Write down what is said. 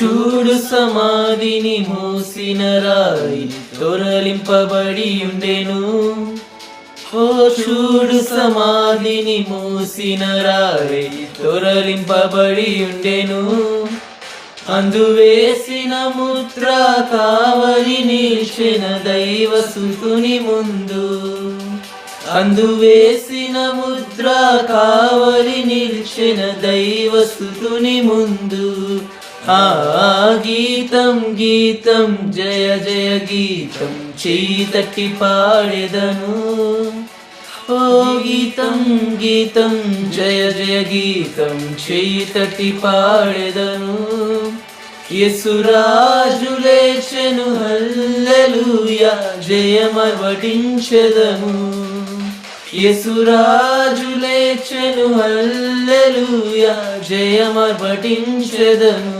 చూడు సమాధిని మూసిన రాయి తొరలింపబడి ఉండెను. ఓ చూడు సమాధిని మూసిన రాయి తొరలింపబడి ఉండెను. అందువేసిన ముద్ర కావలి నిల్చెన దైవసుతుని ముందు. అందువేసిన ముద్ర కావలి నిల్చెన దైవసుతుని ముందు. ఆ గీతం గీతం జయ జయ గీతం చేతట్టి పాడెదను. ఓ గీతం గీతం జయ జయ గీతం చేతట్టి పాడెదను. యేసురాజు లేచెను హల్లెలూయా జయమర్వటించెదము. యేసురాజు లేచెను హల్లెలూయా జయమర్వటించెదము.